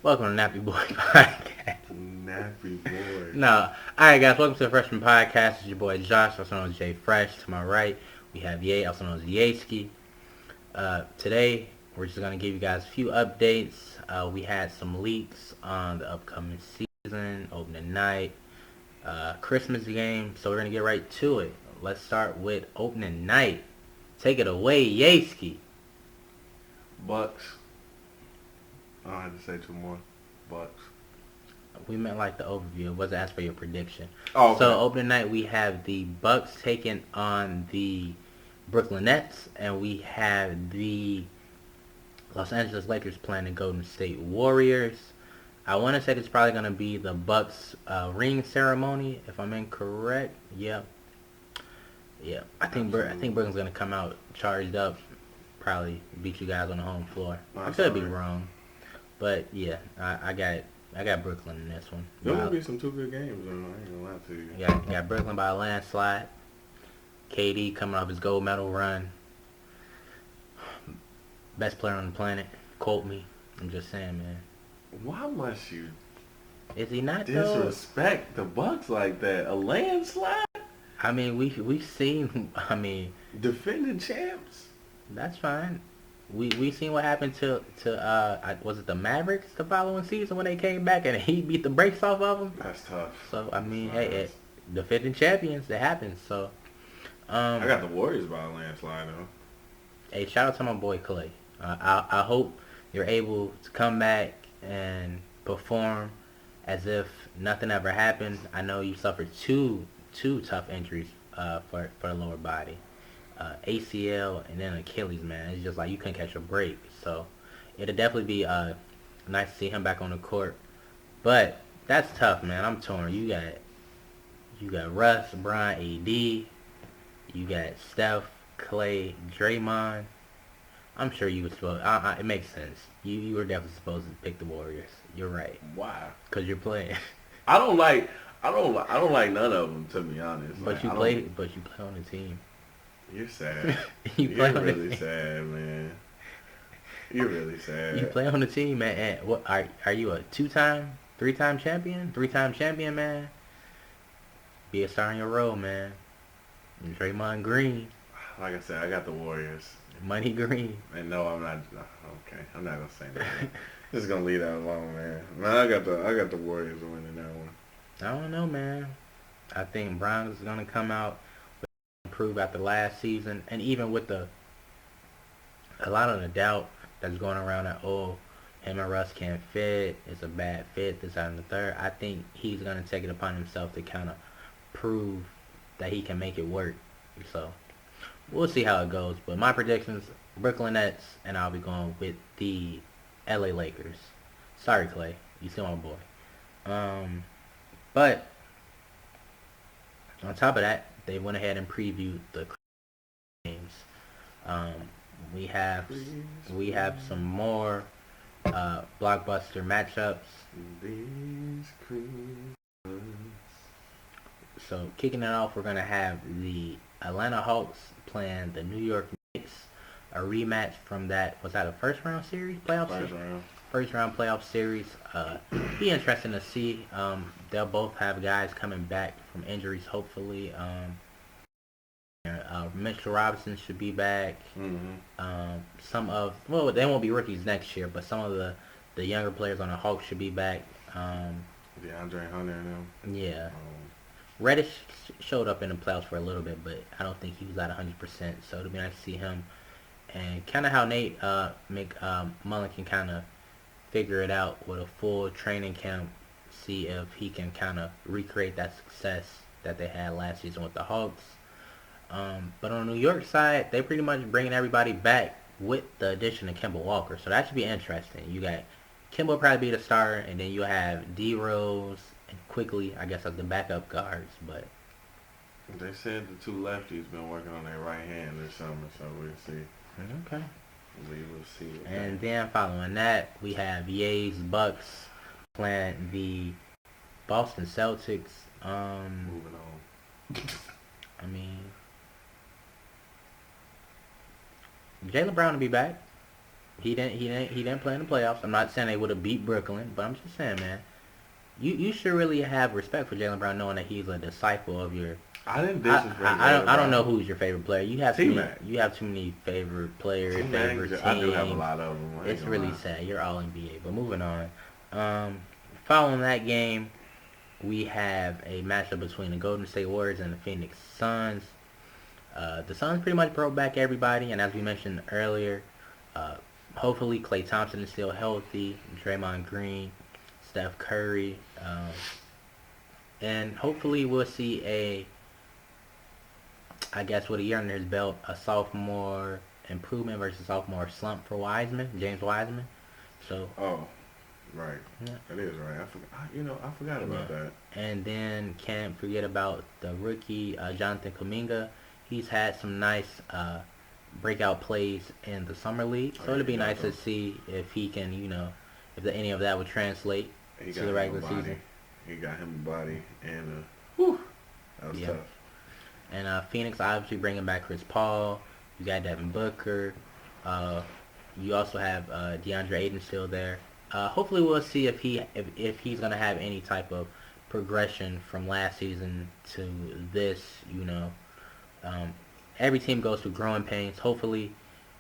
Welcome to Nappy Boy Podcast. Nappy boy. No, alright guys, welcome to the Freshman Podcast. It's your boy Josh, also known as Jay Fresh. To my right, we have Ye, also known as Yeski. Today, we're just going to give you guys a few updates. We had some leaks on the upcoming season, opening night, Christmas game, so we're going to get right to it. Let's start with opening night. Take it away, Yeski. Bucks. I don't have to say two more. Bucks. We meant like the overview. It wasn't asked for your prediction. Oh, okay. So opening night, we have the Bucks taking on the Brooklyn Nets, and we have the Los Angeles Lakers playing the Golden State Warriors. I want to say it's probably going to be the Bucks ring ceremony, if I'm incorrect. Yep. Yeah. I think Brooklyn's going to come out charged up, probably beat you guys on the home floor. I could be wrong, but yeah, I got Brooklyn in this one. There will be some two good games, and I ain't gonna lie to you. Got Brooklyn by a landslide. KD coming off his gold medal run. Best player on the planet. Quote me. I'm just saying, man. Why must you Is he not disrespect the Bucks like that? A landslide? I mean, we've seen. I mean, defending champs. That's fine. We seen what happened to was it the Mavericks the following season when they came back and he beat the brakes off of them. That's tough. So I mean, hey, defending champions, it happens. So I got the Warriors by a landslide though. Hey, shout out to my boy Clay. I hope you're able to come back and perform as if nothing ever happened. I know you suffered two tough injuries for the lower body. ACL and then Achilles, man. It's just like you couldn't catch a break. So it'll definitely be nice to see him back on the court. But that's tough, man. I'm torn. You got Russ, Brian, AD. You got Steph, Clay, Draymond. I'm sure you were supposed. It makes sense. You were definitely supposed to pick the Warriors. You're right. Why? Cause you're playing. I don't like none of them, to be honest. But you play on the team. You're sad. You're really sad, man. You're really sad. You play on the team, man. And what are you a 2-time, 3-time champion? 3-time champion, man. Be a star in your role, man. And Draymond Green. Like I said, I got the Warriors. Money Green. And no, I'm not. Okay, I'm not gonna say that. Just gonna leave that alone, man. Man, I got the Warriors winning that one. I don't know, man. I think Brown's gonna come out improve after last season, and even with a lot of the doubt that's going around that him and Russ can't fit, it's a bad fit, this out and the third. I think he's gonna take it upon himself to kind of prove that he can make it work. So we'll see how it goes. But my predictions: Brooklyn Nets, and I'll be going with the LA Lakers. Sorry, Clay, you still my boy. But on top of that, they went ahead and previewed the games. We have some more blockbuster matchups. So kicking it off, we're gonna have the Atlanta Hawks playing the New York Knicks. A rematch from that, was that a first round series playoff? First round playoff series. Be interesting to see. They'll both have guys coming back from injuries, hopefully. Mitchell Robinson should be back. Mm-hmm. They won't be rookies next year, but some of the younger players on the Hawks should be back. DeAndre Hunter and them. Yeah. Reddish showed up in the playoffs for a little bit, but I don't think he was at 100%. So it'll be nice to see him. And kind of how Nate McMullen can kind of figure it out with a full training camp, see if he can kind of recreate that success that they had last season with the Hawks. But on the New York side, they pretty much bringing everybody back with the addition of Kemba Walker. So that should be interesting. You got Kemba will probably be the starter, and then you have D Rose and Quickly, I guess, as the backup guards. But they said the two lefties been working on their right hand this summer, so we'll see. Okay. We will see. And then following that, we have Ye's Bucks playing the Boston Celtics. Moving on. I mean, Jaylen Brown will be back. He didn't play in the playoffs. I'm not saying they would have beat Brooklyn, but I'm just saying, man, you should really have respect for Jaylen Brown, knowing that he's a disciple of your. I didn't disrespect I don't know who's your favorite player. T-Mac. You have too many favorite players, T-Mac, favorite teams. I do have a lot of them. It's really sad. You're all NBA. But moving on. Following that game, we have a matchup between the Golden State Warriors and the Phoenix Suns. The Suns pretty much broke back everybody, and as we mentioned earlier, hopefully Klay Thompson is still healthy, Draymond Green, Steph Curry, and hopefully we'll see I guess with a year under his belt, a sophomore improvement versus sophomore slump for James Wiseman. So. Oh, right. Yeah. That is right. I forgot about that. And then can't forget about the rookie Jonathan Kuminga. He's had some nice breakout plays in the summer league, so it'll be nice to see if he can, if any of that would translate to the regular season. He got him a body, and that was tough. And Phoenix obviously bringing back Chris Paul. You got Devin Booker. You also have DeAndre Ayton still there. Hopefully we'll see if he's gonna have any type of progression from last season to this. Every team goes through growing pains. Hopefully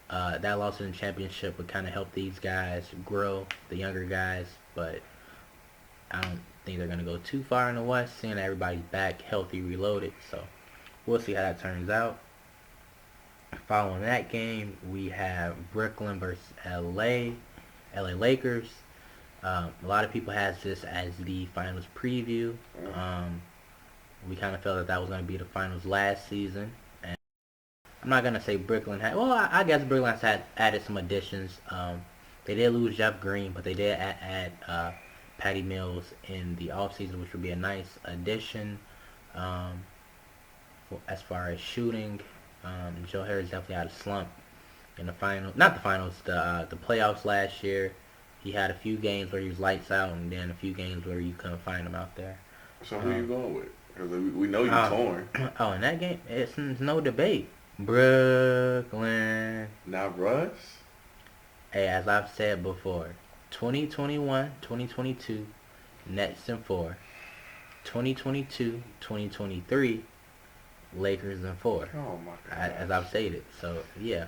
that loss in the championship would kind of help these guys grow, the younger guys. But I don't think they're gonna go too far in the West, seeing everybody's back, healthy, reloaded. So we'll see how that turns out. Following that game, we have Brooklyn versus LA Lakers. A lot of people has this as the finals preview. We kind of felt that was going to be the finals last season. And I'm not going to say Brooklyn had... Well, I guess Brooklyn has added some additions. They did lose Jeff Green, but they did add Patty Mills in the offseason, which would be a nice addition. As far as shooting, Joe Harris definitely had a slump in the final. Not the finals, the playoffs last year. He had a few games where he was lights out, and then a few games where you couldn't find him out there. So who you going with? Because we know you're torn. Oh, in that game, it's no debate. Brooklyn. Not Russ? Hey, as I've said before, 2021, 2022, Nets in 4. 2022, 2023, Lakers in 4. Oh my God! As I've stated, so yeah.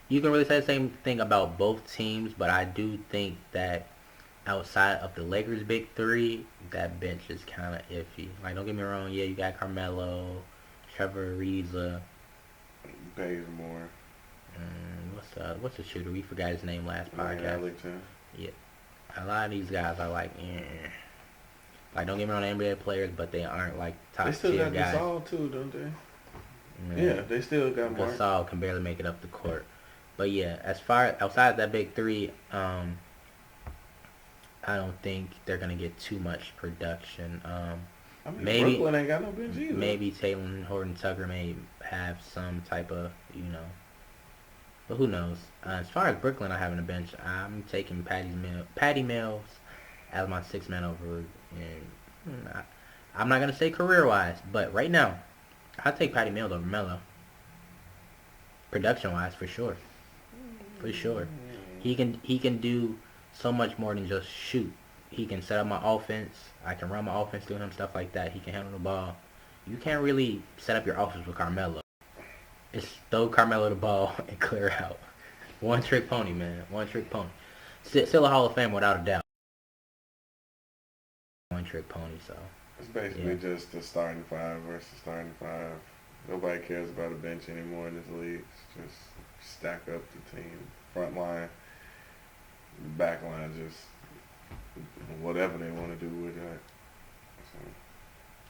You can really say the same thing about both teams, but I do think that outside of the Lakers' big three, that bench is kind of iffy. Like, don't get me wrong, yeah, you got Carmelo, Trevor Ariza, Bazemore. What's the shooter? We forgot his name last podcast. Yeah, a lot of these guys are like, Like, don't get me wrong, NBA players, but they aren't like top tier guys. They still got Gasol too, don't they? Yeah, they still got Mark. Gasol can barely make it up the court. But yeah, as far outside of that big three, I don't think they're gonna get too much production. Maybe Brooklyn ain't got no bench either. Maybe Taylor Horton-Tucker may have some type of, but who knows? As far as Brooklyn not having a bench, I'm taking Patty Mills as my sixth man over. And I'm not gonna say career-wise, but right now, I'll take Patty Mills over Melo. Production-wise, for sure. For sure. He can do so much more than just shoot. He can set up my offense. I can run my offense through him, stuff like that. He can handle the ball. You can't really set up your offense with Carmelo. It's throw Carmelo the ball and clear out. One trick pony, man. One trick pony. Still a Hall of Fame without a doubt. One trick pony, so. It's basically just the starting five versus starting five. Nobody cares about a bench anymore in this league. It's just stack up the team. Front line, the back line, just whatever they want to do with that. So.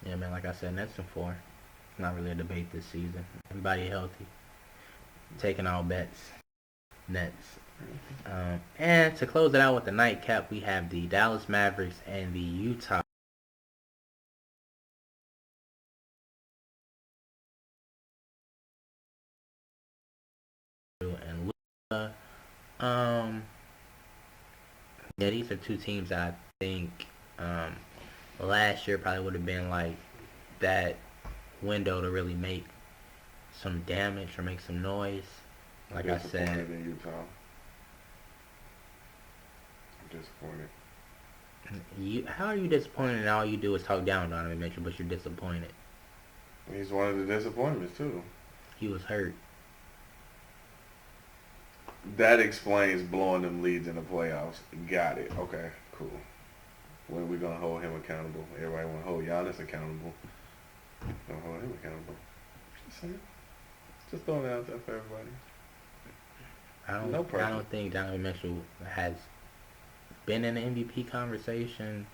Yeah, man, like I said, Nets in 4. Not really a debate this season. Everybody healthy. Taking all bets. Nets. And to close it out with the nightcap, we have the Dallas Mavericks and the Utah. And Luka. Yeah, these are two teams that I think last year probably would have been like that window to really make some damage or make some noise. I'm Like I said, disappointed in Utah. I'm disappointed. how are you disappointed and all you do is talk down on Donovan Mitchell, but you're disappointed? He's one of the disappointments too. He was hurt. That explains blowing them leads in the playoffs. Got it. Okay, cool. When are we gonna hold him accountable? Everybody wanna hold Giannis accountable. Don't hold him accountable. Just saying. Just throwing it out there for everybody. No pressure. I don't think Donovan Mitchell has been in the MVP conversation.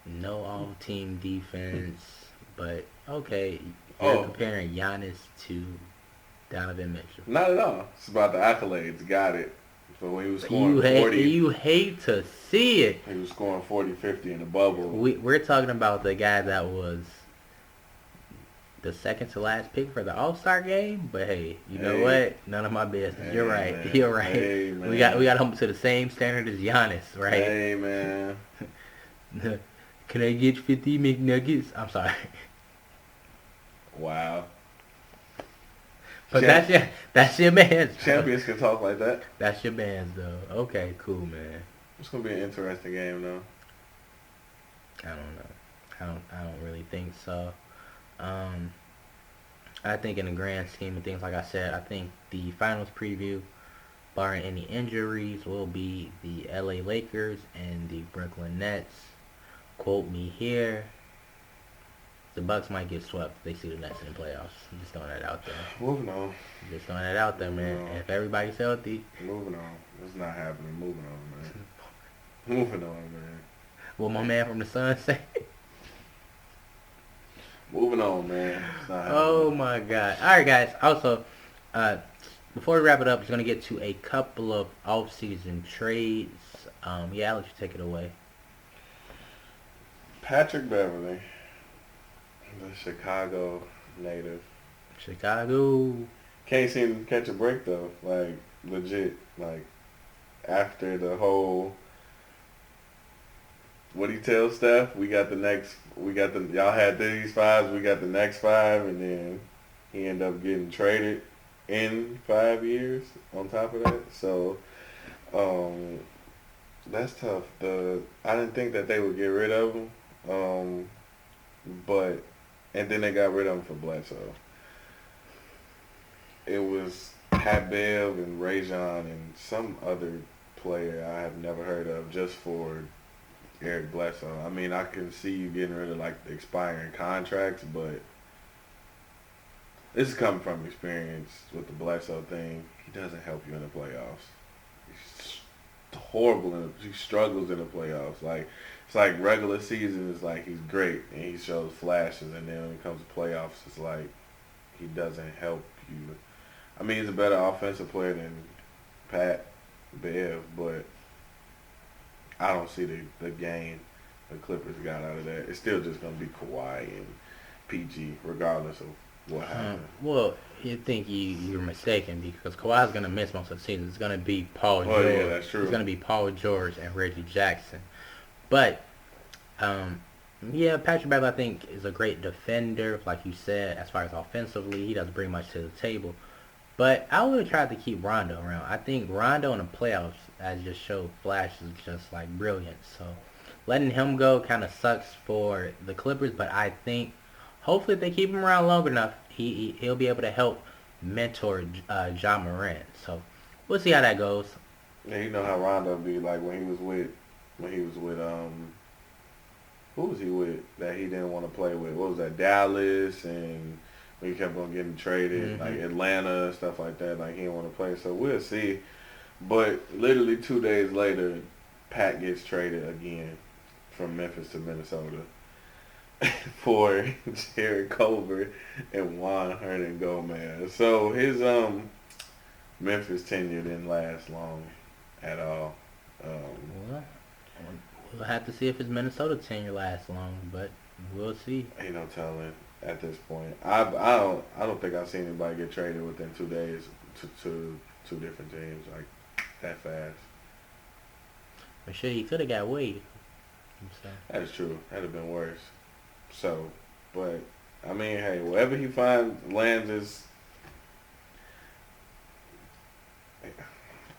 No all-team defense, but okay, you're comparing Giannis to Donovan Mitchell. Not at all. It's about the accolades. Got it. So when he was scoring 40, you hate to see it. He was scoring 40, 50 in the bubble. We're talking about the guy that was the second to last pick for the All-Star game, but hey, you know what? None of my business. Hey, You're right. man. You're right. Hey, man. We got him to the same standard as Giannis, right? Hey man. Can I get 50 McNuggets? I'm sorry. Wow. But that's your man's. Champions can talk like that. That's your man's though. Okay, cool, man. It's gonna be an interesting game though. I don't know. I don't really think so. I think in the grand scheme of things, like I said, I think the finals preview, barring any injuries, will be the LA Lakers and the Brooklyn Nets. Quote me here. The Bucks might get swept if they see the Nets in the playoffs. I'm just throwing that out there. Moving on. Just throwing that out there, man. Moving on. If everybody's healthy. Moving on. It's not happening. Moving on, man. Moving on, man. What my man from the Sun say? Moving on, man. It's not happening. Oh my God. Alright guys, also, before we wrap it up, we're going to get to a couple of off-season trades. I'll let you take it away. Patrick Beverly, the Chicago native. Chicago. Can't seem to catch a break though. Like legit. Like after the whole what he tells Steph, y'all had these fives, we got the next five, and then he ended up getting traded in 5 years on top of that. So that's tough. I didn't think that they would get rid of him. And then they got rid of him for Bledsoe. It was Pat Bev and Rajon and some other player I have never heard of just for Eric Bledsoe. I mean, I can see you getting rid of like the expiring contracts, but this is coming from experience with the Bledsoe thing. He doesn't help you in the playoffs. He's horrible. He struggles in the playoffs. Like it's like regular season is like he's great and he shows flashes, and then when it comes to playoffs, it's like he doesn't help you. I mean, he's a better offensive player than Pat Bev, but I don't see the game the Clippers got out of that. It's still just going to be Kawhi and PG, regardless of what happens. Well, you think you're mistaken because Kawhi's going to miss most of the season. It's going to be Paul George. Yeah, that's true. It's going to be Paul George and Reggie Jackson. But, Patrick Beverley, I think, is a great defender, like you said, as far as offensively. He doesn't bring much to the table. But I would try to keep Rondo around. I think Rondo in the playoffs has just showed flashes just like brilliance. So letting him go kind of sucks for the Clippers. But I think hopefully if they keep him around long enough, he'll be able to help mentor Ja Morant. So we'll see how that goes. Yeah, you know how Rondo be like when he was with who was he with that he didn't want to play with? What was that, Dallas, and he kept on getting traded, like Atlanta, stuff like that. Like he didn't want to play. So we'll see. But literally 2 days later, Pat gets traded again from Memphis to Minnesota for Jared Culver and Juan Hernangomez. So his Memphis tenure didn't last long at all. Well, we'll have to see if his Minnesota tenure lasts long, but we'll see. Ain't no telling at this point. I don't think I've seen anybody get traded within 2 days to two different teams like that fast. I'm sure he could have got Wade. So. That is true. That'd have been worse. So, but I mean, hey, wherever he lands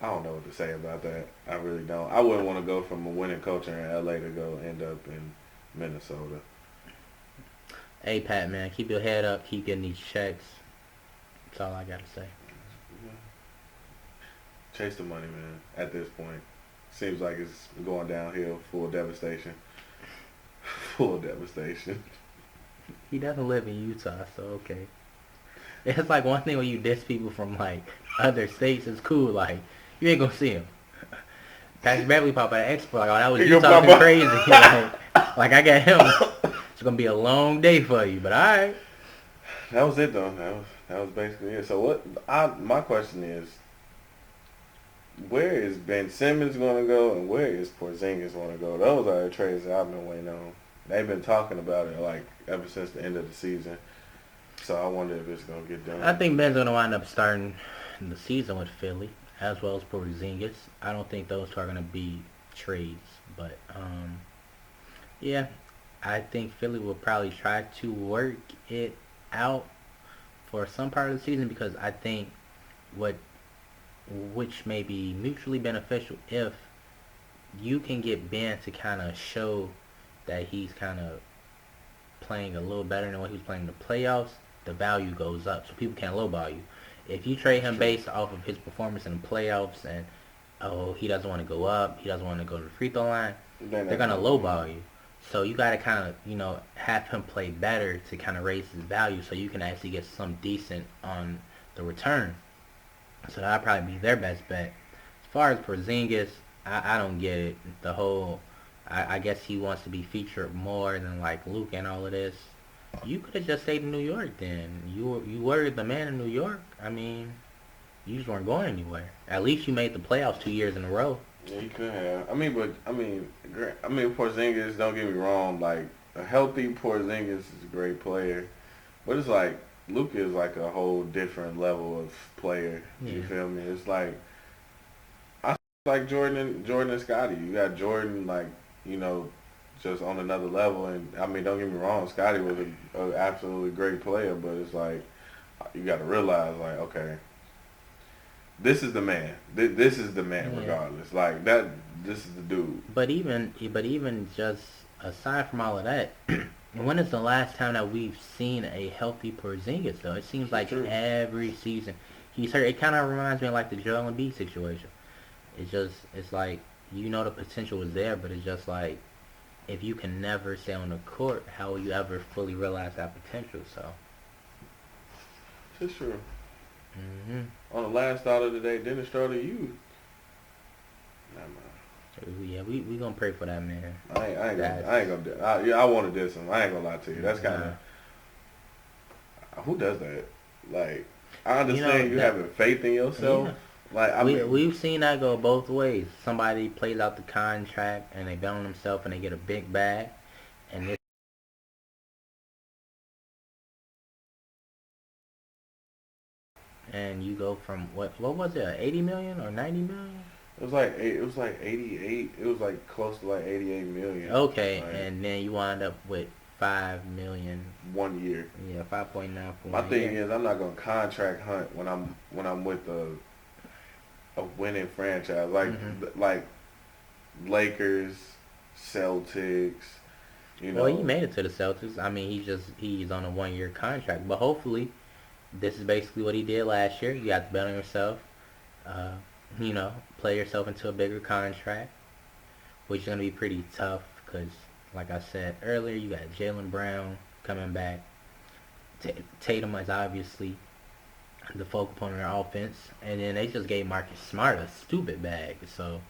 I don't know what to say about that. I really don't. I wouldn't want to go from a winning culture in LA to go end up in Minnesota. Hey, Pat, man, keep your head up. Keep getting these checks. That's all I got to say. Chase the money, man. At this point, seems like it's going downhill. Full devastation. Full devastation. He doesn't live in Utah, so okay. It's like one thing when you diss people from like other states, it's cool. Like you ain't gonna see him. Patrick Beverly pop out of Expo like, oh, that was He you gonna pop talking out. crazy. Like I got him. It's gonna be a long day for you, but all right. That was it, though. That was basically it. So my question is, where is Ben Simmons going to go, and where is Porzingis going to go? Those are the trades that I've been waiting on. They've been talking about it like ever since the end of the season. So I wonder if it's going to get done. I think Ben's gonna wind up starting the season with Philly as well as Porzingis. I don't think those two are gonna be trades, but yeah, I think Philly will probably try to work it out for some part of the season because I think what which may be mutually beneficial if you can get Ben to kind of show that he's kind of playing a little better than what he was playing in the playoffs, the value goes up. So people can't lowball you. If you trade him based off of his performance in the playoffs and, oh, he doesn't want to go up, he doesn't want to go to the free throw line, they're going to lowball you. So you got to kind of, have him play better to kind of raise his value so you can actually get some decent on the return. So that'd probably be their best bet. As far as Porzingis, I don't get it. The whole, I guess he wants to be featured more than like Luke and all of this. You could have just stayed in New York then. You were the man in New York. I mean, you just weren't going anywhere. At least you made the playoffs 2 years in a row. Yeah, he could have. Porzingis. Don't get me wrong. Like a healthy Porzingis is a great player, but it's like Luka is like a whole different level of player. You Yeah. feel me? It's like Jordan and Scotty. You got Jordan like just on another level, and I mean don't get me wrong. Scotty was a absolutely great player, but it's like you got to realize like okay. This is the man. This is the man, Yeah. regardless. Like that. This is the dude. But even just aside from all of that, when is the last time that we've seen a healthy Porzingis though? It seems like True. every season he's hurt. It kind of reminds me of like the Joel Embiid situation. It's like the potential is there, but it's just like if you can never stay on the court, how will you ever fully realize that potential? So. It's true. Mhm. On the last thought of the day, Dennis Schroeder, you. Nah, man. Yeah, we gonna pray for that man. I ain't gonna. I want to diss him. I ain't gonna lie to you. That's kind of who does that. Like I understand you having faith in yourself. Yeah. Like We've seen that go both ways. Somebody plays out the contract and they bet on themselves and they get a big bag, and this and you go from what was it, 80 million or 90 million? it was like 88. It was like close to like 88 million. Okay, like, and then you wind up with 5 million. 1 year. Yeah, 5.9 for My 1 thing year. is, I'm not gonna contract hunt when I'm with a winning franchise like Lakers, Celtics. Well, he made it to the Celtics. I mean, he's on a 1 year contract, but hopefully, this is basically what he did last year. You got to bet on yourself. Uh, play yourself into a bigger contract, which is gonna be pretty tough because, like I said earlier, you got Jaylen Brown coming back. Tatum is obviously the focal point of their offense, and then they just gave Marcus Smart a stupid bag. So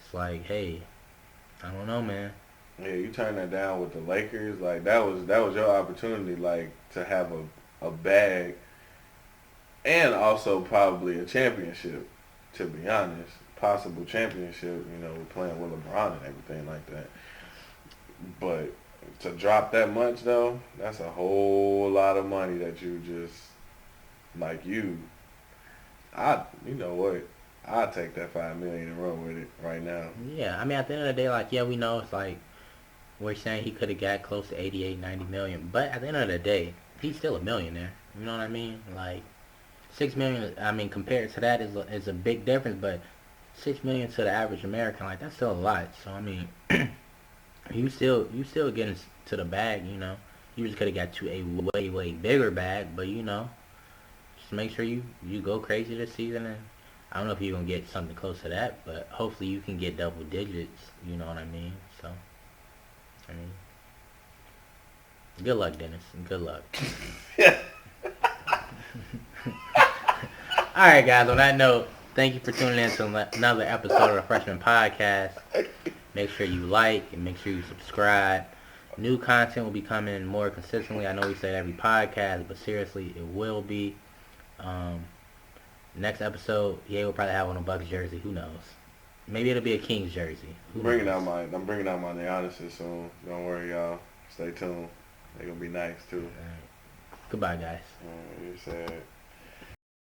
it's like, hey, I don't know, man. Yeah, you turn that down with the Lakers. Like that was your opportunity, like to have a bag, and also probably a championship. To be honest, possible championship. Playing with LeBron and everything like that. But to drop that much though, that's a whole lot of money that you just like you. You know what? I'll take that $5 million and run with it right now. Yeah, I mean, at the end of the day, like, yeah, we know it's like we're saying he could have got close to 88, 90 million, but at the end of the day, he's still a millionaire. You know what I mean? Like, 6 million. I mean, compared to that is a big difference. But $6 million to the average American, like that's still a lot. So I mean, you still getting to the bag, you know. You just could have got to a way bigger bag, but you know, just make sure you go crazy this season. And I don't know if you're gonna get something close to that, but hopefully you can get double digits. You know what I mean? So I mean, good luck, Dennis. Good luck. All right, guys. On that note, thank you for tuning in to another episode of the Freshman Podcast. Make sure you like and make sure you subscribe. New content will be coming more consistently. I know we say it every podcast, but seriously, it will be. Next episode, yeah, we'll probably have on a Bucks jersey. Who knows? Maybe it'll be a Kings jersey. I'm bringing out my Giannis soon. Don't worry, y'all. Stay tuned. They're gonna be nice too. All right. Goodbye, guys. You said.